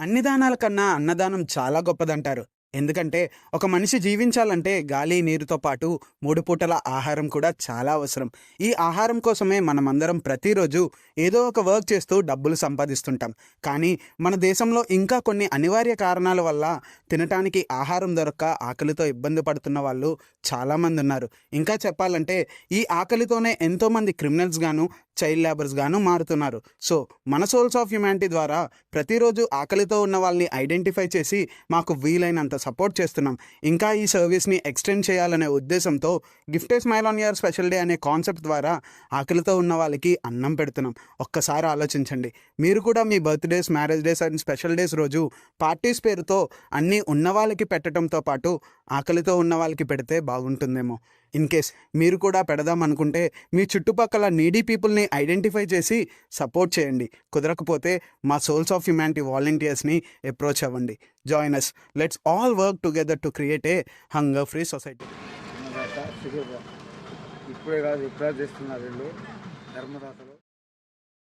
అన్ని దానాల కన్నా అన్నదానం చాలా గొప్పదంటారు. ఎందుకంటే ఒక మనిషి జీవించాలంటే గాలి, నీరుతో పాటు 3 పూటల ఆహారం కూడా చాలా అవసరం. ఈ ఆహారం కోసమే మనమందరం ప్రతిరోజు ఏదో ఒక వర్క్ చేస్తూ డబ్బులు సంపాదిస్తుంటాం. కానీ మన దేశంలో ఇంకా కొన్ని అనివార్య కారణాల వల్ల తినటానికి ఆహారం దొరక్క ఆకలితో ఇబ్బంది పడుతున్న వాళ్ళు చాలామంది ఉన్నారు. ఇంకా చెప్పాలంటే ఈ ఆకలితోనే ఎంతోమంది క్రిమినల్స్ గాను, చైల్డ్ లేబర్స్ గాను మారుతున్నారు. సో మన సోల్స్ ఆఫ్ హ్యుమానిటీ ద్వారా ప్రతిరోజు ఆకలితో ఉన్న వాళ్ళని ఐడెంటిఫై చేసి మాకు వీలైనంత సపోర్ట్ చేస్తున్నాం. ఇంకా ఈ సర్వీస్ని ఎక్స్టెండ్ చేయాలనే ఉద్దేశంతో gift a smile on your special day అనే కాన్సెప్ట్ ద్వారా ఆకలితో ఉన్న వాళ్ళకి అన్నం పెడుతున్నాం. ఒక్కసారి ఆలోచించండి, మీరు కూడా మీ birthdays, marriage days and special days రోజు పార్టీస్ పేరుతో అన్నీ ఉన్న వాళ్ళకి పెట్టడంతో పాటు ఆకలితో ఉన్న వాళ్ళకి పెడితే బాగుంటుందేమో. ఇన్ కేస్ మీరు కూడా పెడదాం అనుకుంటే మీ చుట్టుపక్కల నీడీ పీపుల్ని ఐడెంటిఫై చేసి సపోర్ట్ చేయండి. కుదరకపోతే మా సోల్స్ ఆఫ్ హ్యుమానిటీ వాలంటీర్స్ని అప్రోచ్ అవ్వండి. Join us. Let's all work together to create a hunger free society. ఇప్పుడే కాదు, ఇప్పుడే చేస్తున్నారు వీళ్ళు ధర్మదాతలు.